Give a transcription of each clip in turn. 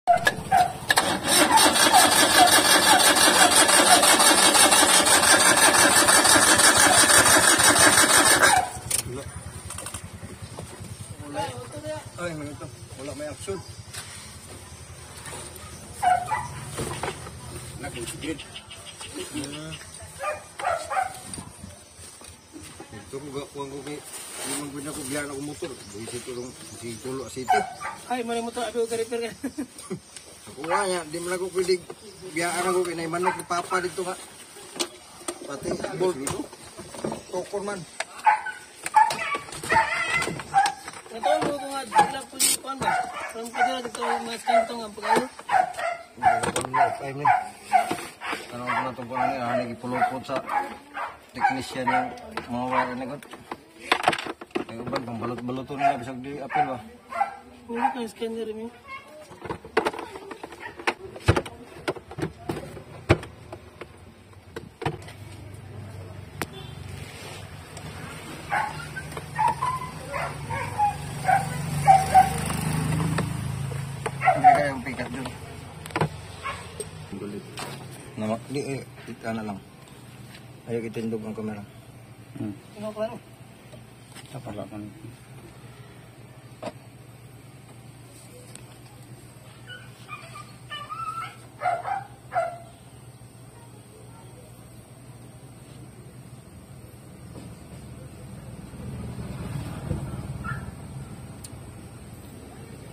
Ay, ito. Wala may action. Nakin sudid. Ito ko gakuan ko kay limang buwan ako biyan ako motor. Buisit ko si tulo asito. Ay, mali motor abi ko repair ka. Ako nga niya, di man ako pwede biyaan ako kay naimanok ni Papa dito nga. Pati bolt dito. Tokor man. Ito mo ko nga dila po ni kuan ba. From kadira dito mas kanto nga pag-ayo. Ano na itong kung ano yan, nagipulupot sa teknisyan yung mga wire na gud. Ay ubad, pang balot-baluto nila bisag di apel ba? Wala kang scanner mi. Hindi kayang pikat dun. Di, kita na lang. Ayaw itindog ang kamera. Ano ko ano? Kapalakan.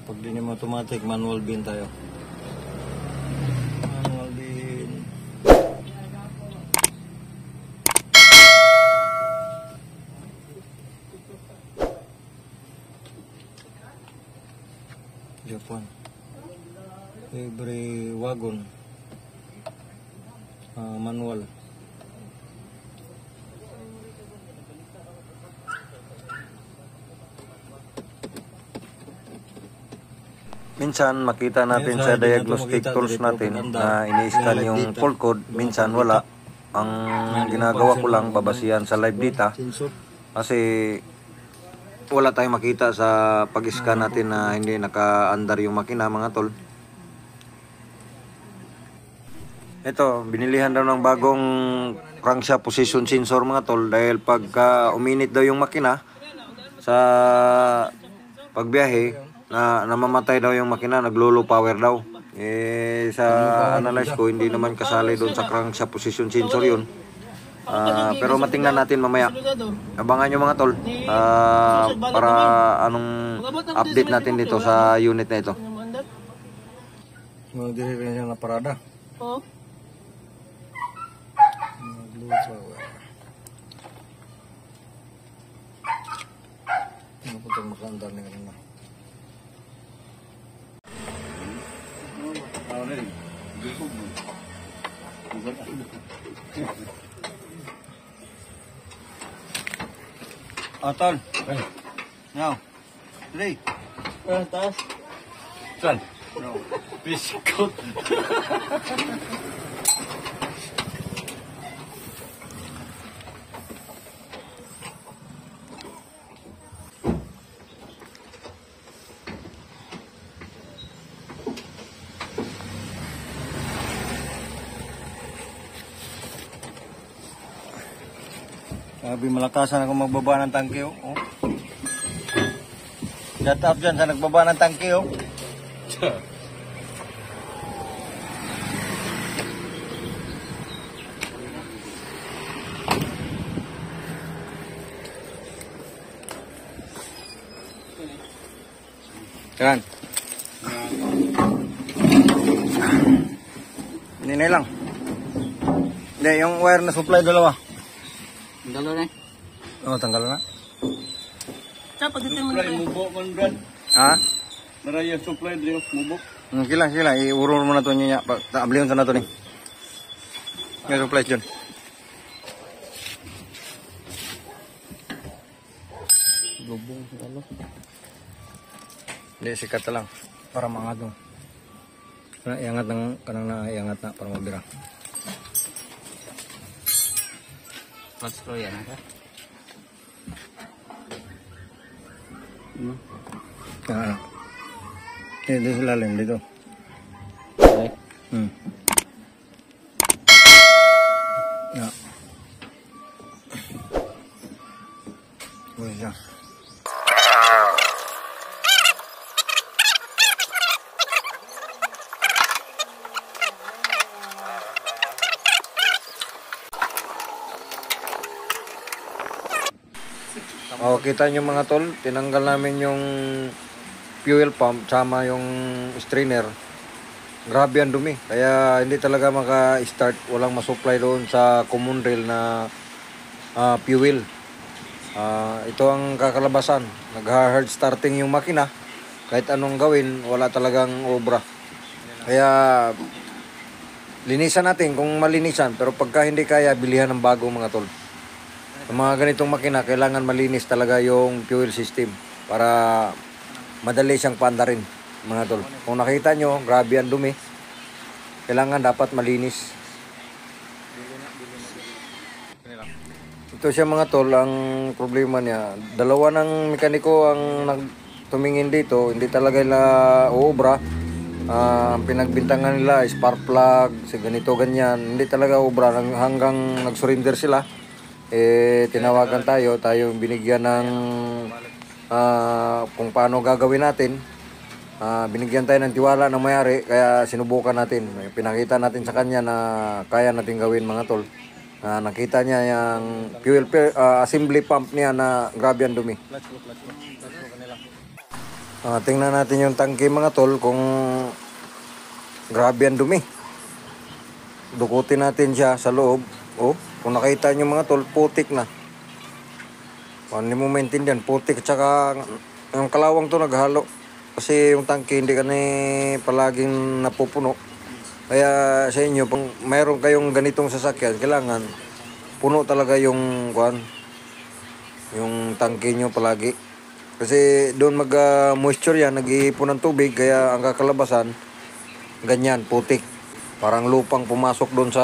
Pag di naman automatic, manual bin tayo. Manual bin. Japan. Every wagon. Manual. Minsan makita natin sa diagnostic tools natin na ini-scan yung fault code, minsan wala. Ang ginagawa ko lang babasihan sa live data kasi wala tayong makita sa pag-scan natin na hindi naka-andar yung makina mga tol. Ito, binilihan daw ng bagong crankshaft position sensor mga tol dahil pagka uminit daw yung makina sa pagbiyahe na namamatay daw yung makina, naglo-low power daw. Sa analyze ko, hindi naman kasali doon sa crankshaft position sensor yun. Pero matingnan natin mamaya. Abangan nyo mga tol para anong update natin dito sa unit na ito. Magdiri rin siya na parada. Oo. Ano po itong makandar na kanina? Tol. Now. 3. Taas. Tol. No. Bisikot. Sabi malakasan ako magbaba ng tangke oh. Shut up dyan sa nagbaba ng tangke oh. Yan. Hindi na lang. Hindi, yung wire na supply dalawa. Tanggal na. Oh, tanggal na. Dapat dito mo na. Mubok man brad. Ha? Naraya supply dito mubok. Kila, iurur mo na to niya. Tabliyon sa na to ni. May supply dyan. Lubong sa ano. Hindi, sikat lang. Para mangat mo. Iangat ng kanang na, iangat na para mabira. Flat screw yan ha? Dito sa lalim, dito. Ya. Wala. Oh, kita nyo mga tol, tinanggal namin yung fuel pump sama yung strainer. Grabe ang dumi, kaya hindi talaga maka-start, walang masupply doon sa common rail na fuel. Ito ang kakalabasan, nag-hard starting yung makina, kahit anong gawin, wala talagang obra. Kaya linisan natin kung malinisan, pero pagka hindi kaya, bilihan ng bago mga tol. Sa mga ganitong makina, kailangan malinis talaga yung fuel system para madali siyang paandarin, mga tol. Kung nakita nyo, grabe ang dumi. Kailangan dapat malinis. Ito siya mga tol, ang problema niya. Dalawa ng mekaniko ang tumingin dito, hindi talaga nila uubra. Ang pinagbintangan nila is spark plug, ganito ganyan. Hindi talaga ubra hanggang nag-surrender sila. Tinawagan tayo binigyan ng kung paano gagawin natin. Binigyan tayo ng tiwala ng may-ari, kaya sinubukan natin. Pinakita natin sa kanya na kaya natin gawin mga tol. Nakita niya yung fuel assembly pump niya na grabe ang dumi. Tingnan natin yung tangke mga tol kung grabe ang dumi. Dukutin natin siya sa loob. Kung nakita nyo mga tol, putik na. Hindi mo maintindihan, putik. Tsaka yung kalawang to naghalo. Kasi yung tangke hindi ka palaging napupuno. Kaya sa inyo, kung mayroon kayong ganitong sasakyan, kailangan puno talaga yung tangke nyo palagi. Kasi doon mag-moisture yan, nag-iipon ng tubig, kaya ang kakalabasan, ganyan, putik. Parang lupang pumasok doon sa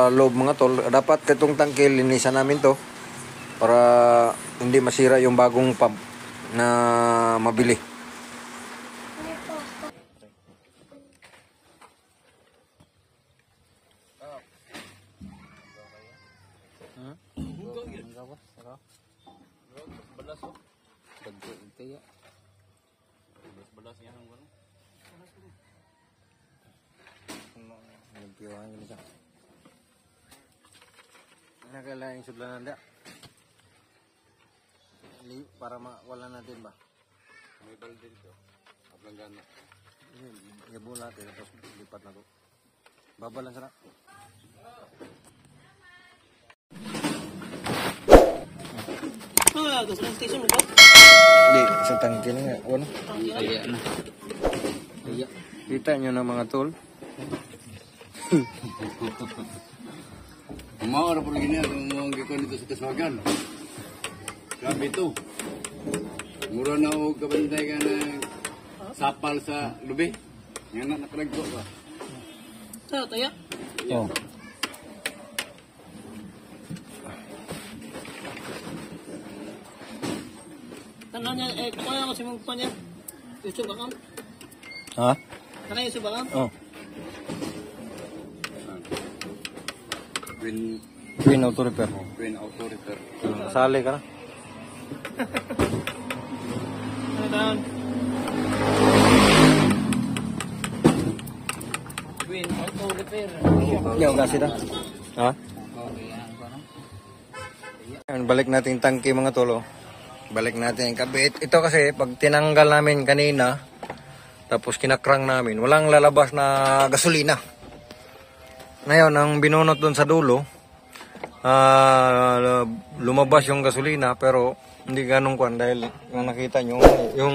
loob mga tol. Dapat itong tangke, linisan namin to para hindi masira yung bagong pump na mabili. Kailangan yung sudlanan dia para wala natin ba? May balde dito. Ablanggan na. Iabo natin tapos lipat na to. Babalan sana. Gas station mo ba? Hindi, sa tangke na nga. Ano? Iya na. Iya. Kita nyo na mga tol. Mga po gini ang mga gikon dito sa Kaswagan. Grabe ito. Mura na o kabantay ka na sapal sa lubi. Yan na nakaragto ba? Sa taya? Oh. Tanan niya, kaya kasi mong pa niya. Yusuf akam? Ha? Kana Yusuf akam? Oh. Queen Auto Repair. Queen Auto Repair. Kasali ka na. Ano taon? Queen Auto Repair. Yung kasi na. Ha? Balik natin tangke mga tolo. Balik natin yung kabit. Ito kasi pag tinanggal namin kanina, tapos kinakrang namin, walang lalabas na gasolina. Ngayon, ang binunot doon sa dulo, lumabas yung gasolina, pero hindi ganun kwan dahil yung nakita nyo, yung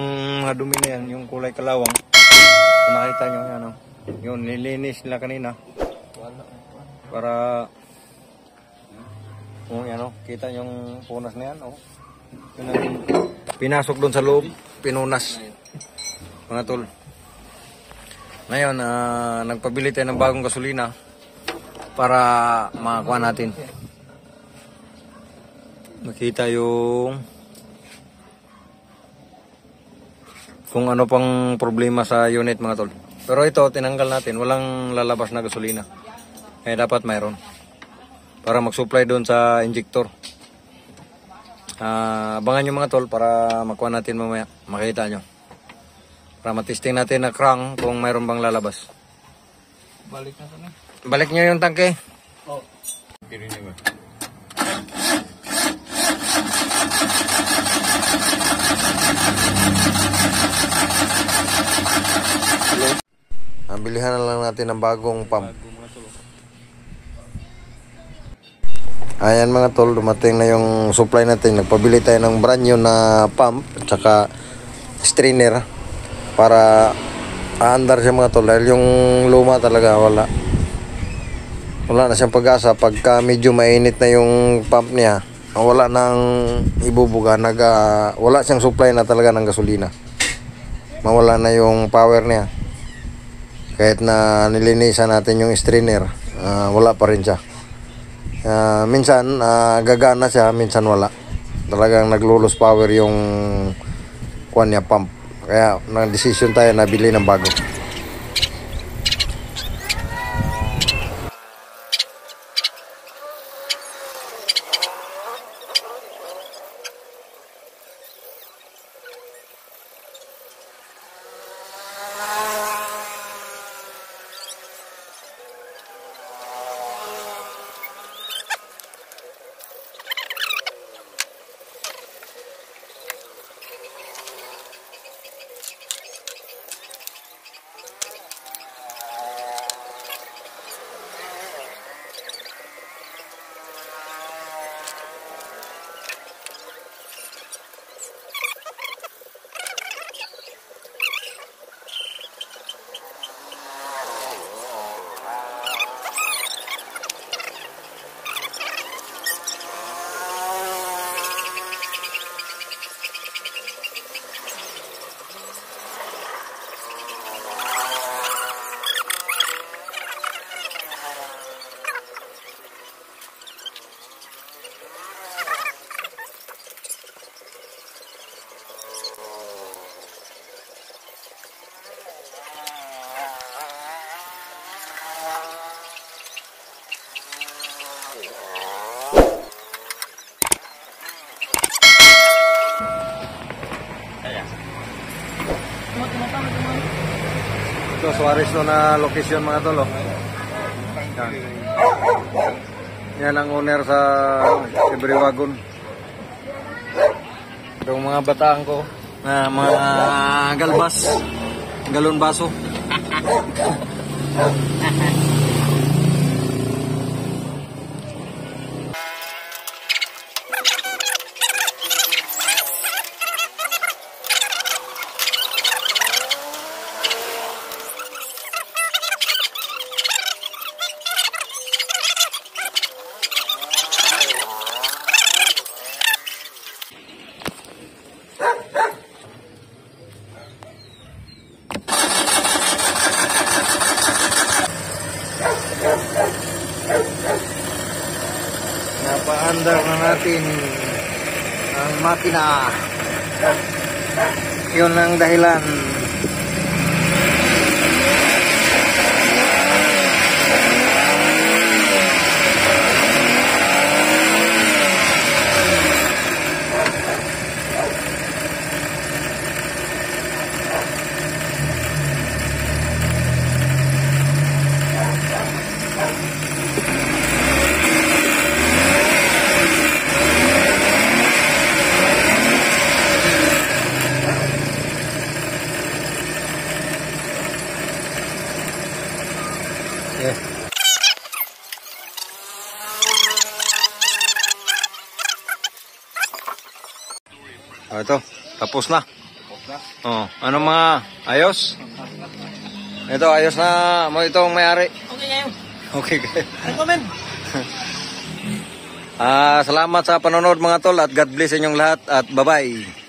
dumi na yan, yung kulay kalawang, kung nakita nyo, yan, yun, nilinis nila kanina para yan, kita yung punas na yan, pinasok doon sa loob, pinunas mga tol. Ngayon, nagpabili tayo ng bagong gasolina para makakuha natin. Makita yung kung ano pang problema sa unit mga tol. Pero ito, tinanggal natin. Walang lalabas na gasolina. Kaya dapat mayroon. Para mag-supply doon sa injector. Abangan nyo mga tol para makuha natin mamaya. Makita nyo. Para matesting natin na crank kung mayroon bang lalabas. Balik na kami. Balik nyo yung tangke. Oh. Bilihan na lang natin ng bagong pump. Ayan mga tol, dumating na yung supply natin. Nagpabili tayo ng brand new na pump at saka strainer para aandar siya mga tol. Dahil yung luma talaga wala na siyang pag-asa. Pagka medyo mainit na yung pump niya, wala nang ibubuga. Wala siyang supply na talaga ng gasolina. Mawala na yung power niya. Kahit na nilinisan natin yung strainer, wala pa rin siya. Minsan gagana siya, minsan wala. Talagang naglulos power yung kuwan niya, pump. Kaya nag-decision tayo na bili ng bago. Ito, Suarez no na location mga tol. Yan ang owner sa every wagon. Itong mga bataan ko na mga galbas, galon baso. Napaandar na natin ang makina. Yun ang dahilan. Yeah. Ito, tapos na. Oh, ano mga ayos? Ito, ayos na mo itong may-ari. Okay kayo. Okay kayo. Recommend. Salamat sa panonood mga tol at God bless inyong lahat at bye-bye.